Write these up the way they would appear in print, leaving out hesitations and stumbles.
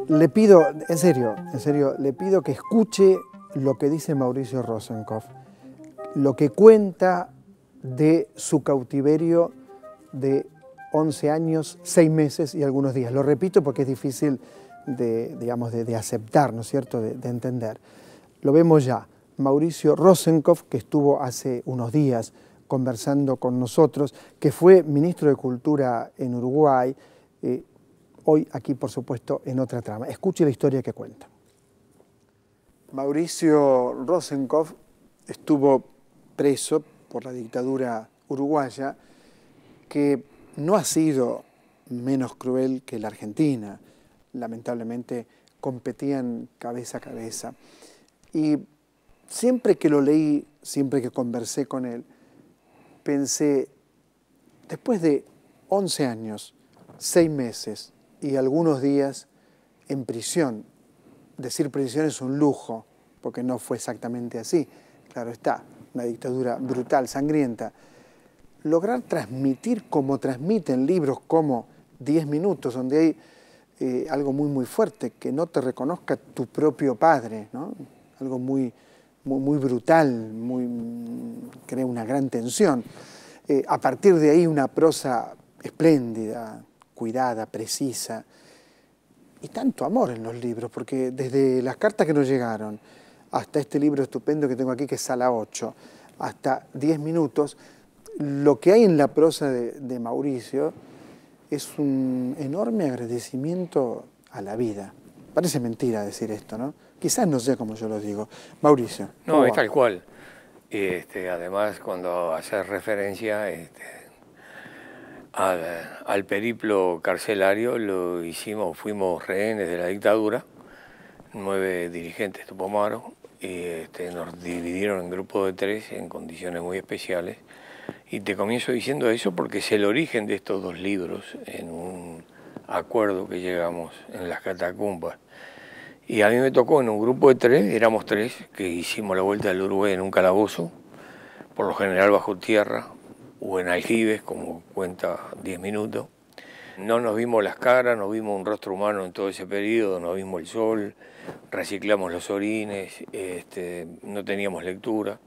Le pido, en serio, le pido que escuche lo que dice Mauricio Rosenkopf, lo que cuenta de su cautiverio de 11 años, 6 meses y algunos días. Lo repito porque es difícil de aceptar, ¿no es cierto?, de entender. Lo vemos ya. Mauricio Rosenkopf, que estuvo hace unos días conversando con nosotros, que fue ministro de Cultura en Uruguay, hoy aquí, por supuesto, en otra trama. Escuche la historia que cuenta. Mauricio Rosenkopf estuvo preso por la dictadura uruguaya, que no ha sido menos cruel que la Argentina. Lamentablemente competían cabeza a cabeza. Y siempre que lo leí, siempre que conversé con él, pensé, después de 11 años, 6 meses y algunos días en prisión, decir prisión es un lujo, porque no fue exactamente así, claro está, una dictadura brutal, sangrienta, lograr transmitir como transmiten libros como 10 minutos, donde hay algo muy fuerte, que no te reconozca tu propio padre, ¿no? Algo muy brutal, crea una gran tensión. A partir de ahí una prosa espléndida, cuidada, precisa, y tanto amor en los libros, porque desde las cartas que nos llegaron hasta este libro estupendo que tengo aquí, que es Sala 8, hasta 10 minutos, lo que hay en la prosa de Mauricio es un enorme agradecimiento a la vida. Parece mentira decir esto, ¿no? Quizás no sea como yo lo digo. Mauricio. No, es tal cual. Además, cuando haces referencia al periplo carcelario, lo hicimos, fuimos rehenes de la dictadura, 9 dirigentes tupumaros, y nos dividieron en grupos de 3 en condiciones muy especiales. Y te comienzo diciendo eso porque es el origen de estos 2 libros, en un acuerdo que llegamos en las catacumbas. Y a mí me tocó en un grupo de 3, éramos 3, que hicimos la vuelta del Uruguay en un calabozo, por lo general bajo tierra, o en aljibes, como cuenta 10 minutos. No nos vimos las caras, no vimos un rostro humano en todo ese periodo, no vimos el sol, reciclamos los orines, no teníamos lectura.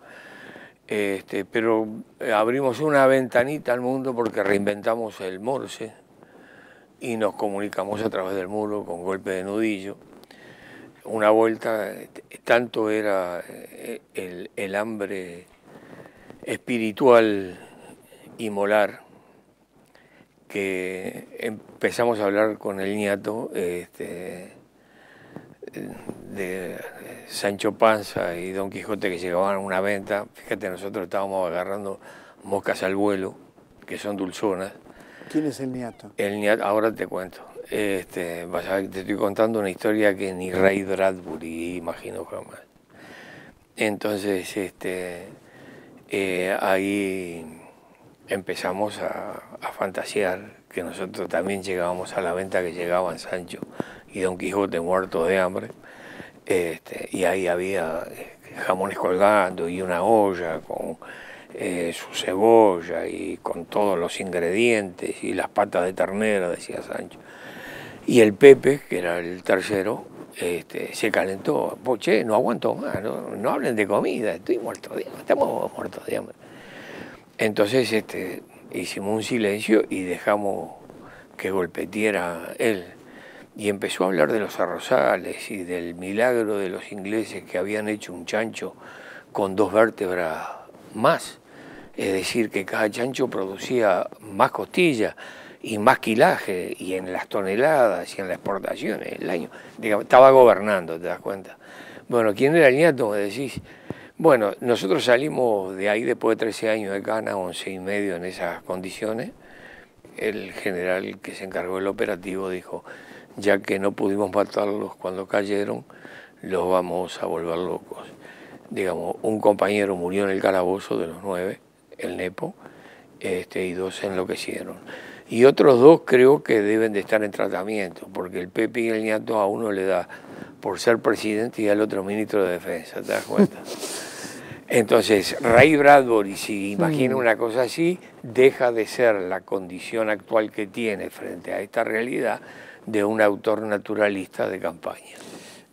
Pero abrimos una ventanita al mundo porque reinventamos el Morse y nos comunicamos a través del muro con golpe de nudillo. Una vuelta, tanto era el hambre espiritual y molar que empezamos a hablar con el ñato de Sancho Panza y Don Quijote, que llegaban a una venta. Fíjate, nosotros estábamos agarrando moscas al vuelo, que son dulzonas. ¿Quién es el ñato? El ñato, ahora te cuento. Vas a ver, te estoy contando una historia que ni Ray Bradbury imagino jamás. Entonces, ahí empezamos a fantasear que nosotros también llegábamos a la venta que llegaban Sancho y Don Quijote muertos de hambre, y ahí había jamones colgando y una olla con su cebolla y con todos los ingredientes y las patas de ternera, decía Sancho. Y el Pepe, que era el tercero, se calentó. Che, no aguanto más, no hablen de comida, estoy muerto de hambre, estamos muertos de hambre. Entonces hicimos un silencio y dejamos que golpeteara él. Y empezó a hablar de los arrozales y del milagro de los ingleses que habían hecho un chancho con 2 vértebras más. Es decir, que cada chancho producía más costillas y más quilaje, y en las toneladas y en las exportaciones el año. Digamos, estaba gobernando, ¿te das cuenta? Bueno, ¿quién era el ñato? Me decís. Bueno, nosotros salimos de ahí después de 13 años de cana, 11 y medio en esas condiciones. El general que se encargó del operativo dijo, ya que no pudimos matarlos cuando cayeron, los vamos a volver locos. Digamos, un compañero murió en el calabozo de los 9, el Nepo, y 2 se enloquecieron. Y otros 2 creo que deben de estar en tratamiento, porque el Pepe y el ñato a uno le da por ser presidente y al otro ministro de Defensa, ¿te das cuenta? Entonces, Ray Bradbury, si imagina una cosa así, deja de ser la condición actual que tiene frente a esta realidad de un autor naturalista de campaña.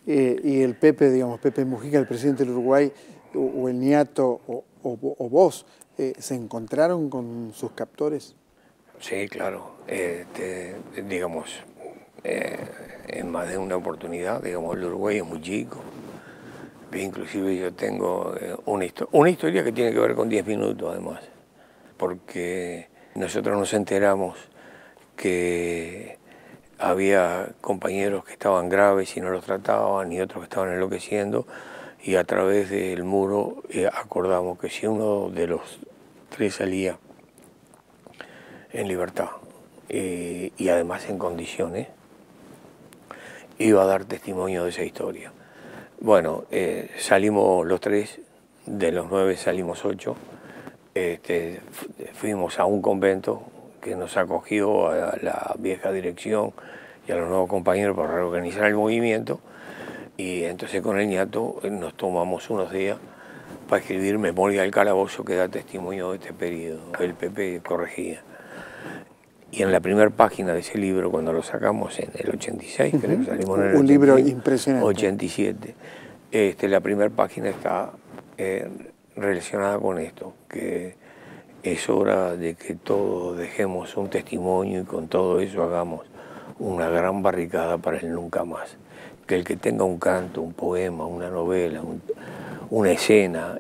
Y el Pepe, digamos, Pepe Mujica, el presidente del Uruguay, o el Niato, o vos, ¿se encontraron con sus captores? Sí, claro. Digamos, en más de una oportunidad, digamos, el Uruguay es muy chico. Inclusive yo tengo una historia que tiene que ver con 10 minutos, además, porque nosotros nos enteramos que había compañeros que estaban graves y no los trataban, y otros que estaban enloqueciendo, y a través del muro acordamos que si uno de los tres salía en libertad y además en condiciones, iba a dar testimonio de esa historia. Bueno, salimos los tres, de los 9 salimos 8, fuimos a un convento que nos acogió a la vieja dirección y a los nuevos compañeros para reorganizar el movimiento, y entonces con el Niato nos tomamos unos días para escribir Memoria del Calabozo, que da testimonio de este periodo. El Pepe corregía. Y en la primera página de ese libro, cuando lo sacamos en el 86, creo, salimos en el 86, un libro impresionante. 87, la primera página está relacionada con esto, que es hora de que todos dejemos un testimonio y con todo eso hagamos una gran barricada para el nunca más. Que el que tenga un canto, un poema, una novela, una escena,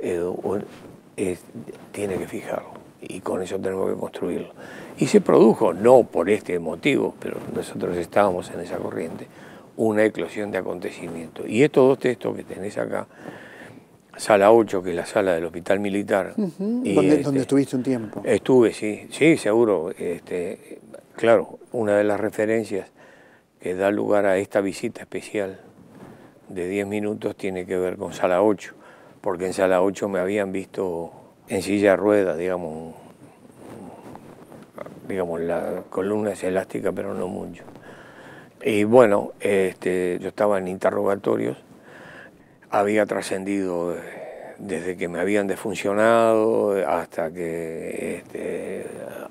tiene que fijarlo, y con eso tenemos que construirlo. Y se produjo, no por este motivo, pero nosotros estábamos en esa corriente, una eclosión de acontecimientos. Y estos dos textos que tenés acá, Sala 8, que es la sala del Hospital Militar. ¿Donde estuviste un tiempo? Estuve, sí, seguro. Claro, una de las referencias que da lugar a esta visita especial de 10 minutos tiene que ver con Sala 8, porque en Sala 8 me habían visto en silla de ruedas, digamos, la columna es elástica, pero no mucho. Y bueno, yo estaba en interrogatorios, había trascendido desde que me habían defuncionado hasta que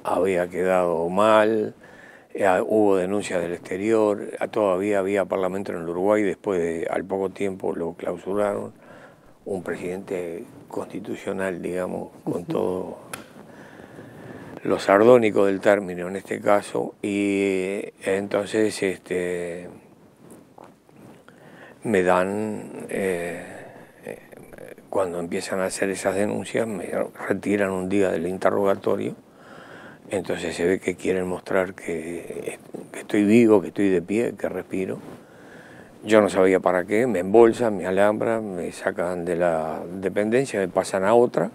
había quedado mal, hubo denuncias del exterior, todavía había parlamento en el Uruguay, después al poco tiempo lo clausuraron, un presidente constitucional, digamos, con todo lo sardónico del término en este caso, y entonces me dan, cuando empiezan a hacer esas denuncias, me retiran un día del interrogatorio. Entonces se ve que quieren mostrar que estoy vivo, que estoy de pie, que respiro. Yo no sabía para qué, me embolsan, me alambran, me sacan de la dependencia, me pasan a otra.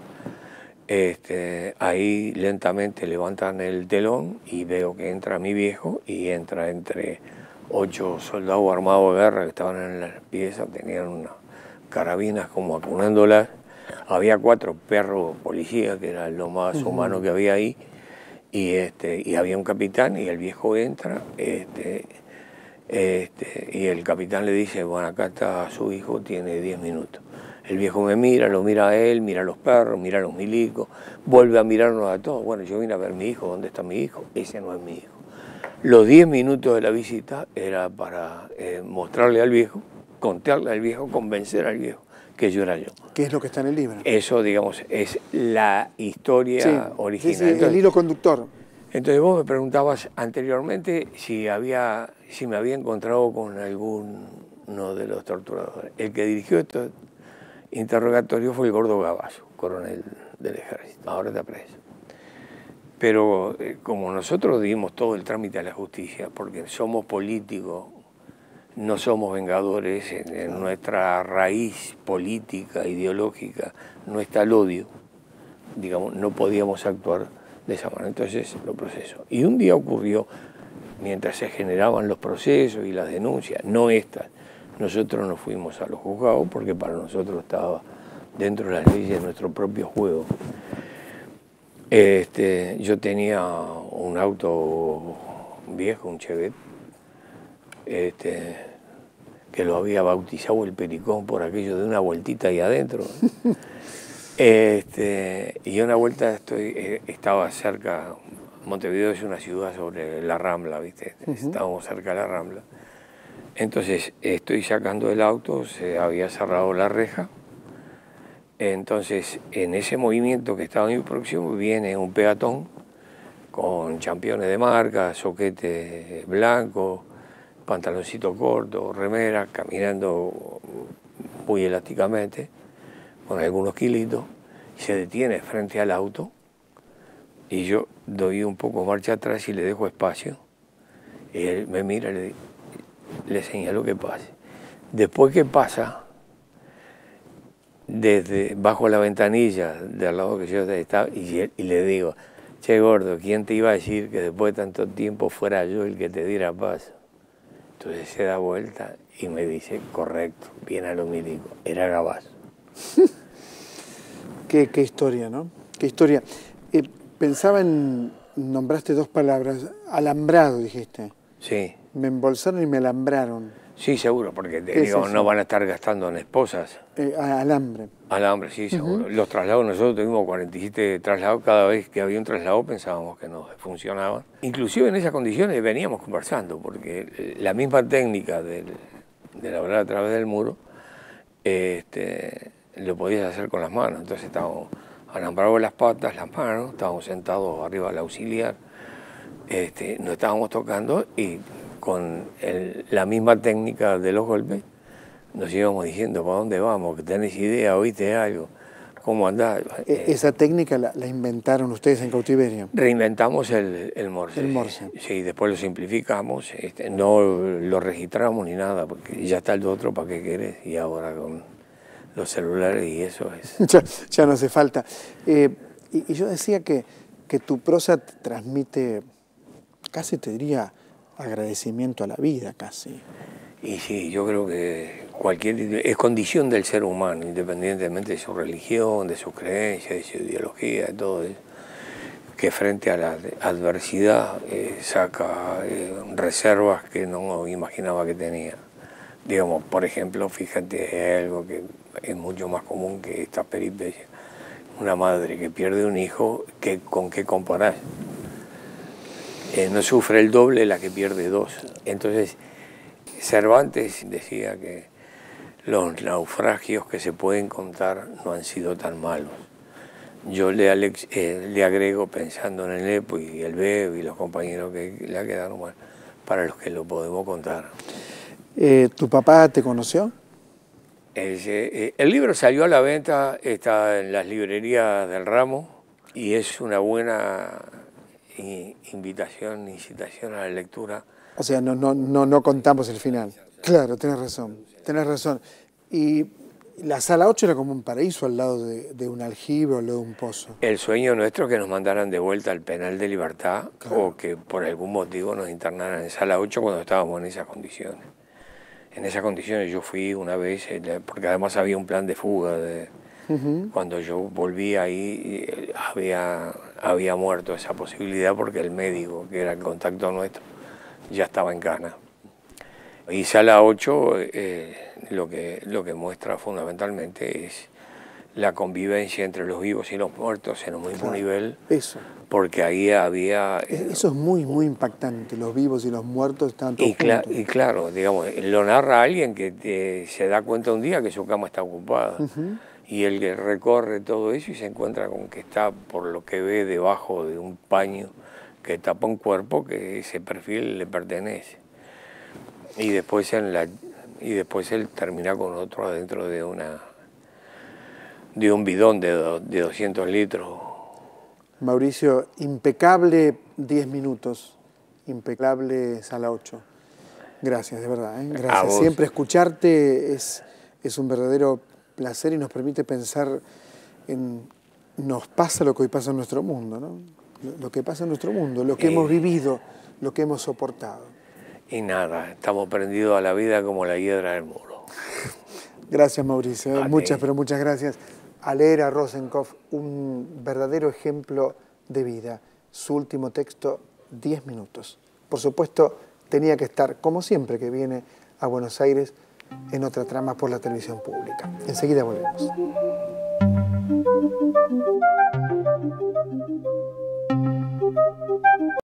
Ahí lentamente levantan el telón y veo que entra mi viejo, y entra entre 8 soldados armados de guerra que estaban en las piezas, tenían unas carabinas como acunándolas. Había 4 perros policías, que era lo más humano que había ahí. Y había un capitán, y el viejo entra, y el capitán le dice, bueno, acá está su hijo, tiene 10 minutos. El viejo me mira, lo mira a él, mira a los perros, mira a los milicos, vuelve a mirarnos a todos. Bueno, yo vine a ver a mi hijo, ¿dónde está mi hijo? Ese no es mi hijo. Los 10 minutos de la visita era para mostrarle al viejo, contarle al viejo, convencer al viejo que yo era yo. ¿Qué es lo que está en el libro? Eso, digamos, es la historia original. Sí, entonces, el hilo conductor. Entonces vos me preguntabas anteriormente si me había encontrado con alguno de los torturadores. El que dirigió estos interrogatorios fue el Gordo Gabazo, coronel del ejército, ahora está preso. Pero como nosotros dimos todo el trámite a la justicia, porque somos políticos, no somos vengadores, en nuestra raíz política, ideológica, no está el odio, digamos, no podíamos actuar de esa manera, entonces lo proceso. Y un día ocurrió, mientras se generaban los procesos y las denuncias, no estas, nosotros nos fuimos a los juzgados porque para nosotros estaba dentro de las leyes de nuestro propio juego. Yo tenía un auto viejo, un Chevette, que lo había bautizado el Pericón por aquello de una vueltita ahí adentro. Y una vuelta estaba cerca, Montevideo es una ciudad sobre la Rambla, ¿viste? Estábamos cerca de la Rambla. Entonces estoy sacando el auto, se había cerrado la reja. Entonces en ese movimiento que estaba muy próximo viene un peatón con championes de marca, soquete blanco, pantaloncito corto, remera, caminando muy elásticamente, con algunos kilitos, y se detiene frente al auto y yo doy un poco marcha atrás y le dejo espacio. Y él me mira y le señalo que pase. Después que pasa, desde bajo la ventanilla del lado que yo estaba, y le digo, che gordo, ¿quién te iba a decir que después de tanto tiempo fuera yo el que te diera paso? Entonces se da vuelta y me dice, correcto, bien a lo mítico, era Gabazo. Qué historia, ¿no? Qué historia. Pensaba nombraste dos palabras, alambrado dijiste. Sí. Me embolsaron y me alambraron. Sí, seguro, porque digo, no van a estar gastando en esposas. Alambre. Alambre, sí, seguro. Los traslados, nosotros tuvimos 47 traslados, cada vez que había un traslado pensábamos que no funcionaban. Inclusive en esas condiciones veníamos conversando, porque la misma técnica de labrar a través del muro, lo podías hacer con las manos. Entonces estábamos alambrados las patas, las manos, estábamos sentados arriba del auxiliar, nos estábamos tocando y con la misma técnica de los golpes nos íbamos diciendo para dónde vamos, que tenés idea, oíste algo, cómo andás. ¿Esa técnica la inventaron ustedes en cautiverio? Reinventamos el morse. El morse. Sí, después lo simplificamos, no lo registramos ni nada, porque ya está el otro, ¿para qué querés? Y ahora con los celulares y eso es... ya no hace falta. Y yo decía que tu prosa transmite, casi te diría, agradecimiento a la vida, casi. Y sí, yo creo que es condición del ser humano, independientemente de su religión, de su creencia, de su ideología, de todo eso, que frente a la adversidad saca reservas que no imaginaba que tenía. Digamos, por ejemplo, fíjate, algo que es mucho más común que esta peripecia. Una madre que pierde un hijo, ¿con qué comparás? No sufre el doble la que pierde dos. Entonces, Cervantes decía que los naufragios que se pueden contar no han sido tan malos. Yo le agrego, pensando en el EPO y el BEB y los compañeros que le quedaron mal, para los que lo podemos contar. ¿Tu papá te conoció? El libro salió a la venta, está en las librerías del ramo y es una buena incitación a la lectura. O sea, no contamos el final. Claro, tenés razón. Y la sala 8 era como un paraíso al lado de un aljibe o al lado de un pozo. El sueño nuestro es que nos mandaran de vuelta al penal de Libertad, claro, o que por algún motivo nos internaran en sala 8 cuando estábamos en esas condiciones. En esas condiciones yo fui una vez, porque además había un plan de fuga. Cuando yo volví ahí había muerto esa posibilidad porque el médico, que era el contacto nuestro, ya estaba en cana. Y sala 8 lo que muestra fundamentalmente es la convivencia entre los vivos y los muertos en un mismo nivel. Eso. Porque ahí había... Eso es muy, muy impactante, los vivos y los muertos están todos juntos. Y claro, digamos, lo narra alguien que se da cuenta un día que su cama está ocupada. Y el que recorre todo eso y se encuentra con que está, por lo que ve, debajo de un paño que tapa un cuerpo que ese perfil le pertenece. Y después él termina con otro adentro de un bidón de 200 litros. Mauricio, impecable 10 minutos, impecable sala 8. Gracias, de verdad. Gracias. Siempre escucharte es un verdadero placer y nos permite pensar nos pasa lo que hoy pasa en nuestro mundo, ¿no? Lo que pasa en nuestro mundo, lo que hemos vivido, lo que hemos soportado. Y nada, estamos prendidos a la vida como la hiedra del muro. Gracias, Mauricio. Pero muchas gracias. Alera Rosenkopf, un verdadero ejemplo de vida. Su último texto, 10 minutos. Por supuesto, tenía que estar, como siempre que viene a Buenos Aires, en otra trama por la televisión pública. Enseguida volvemos.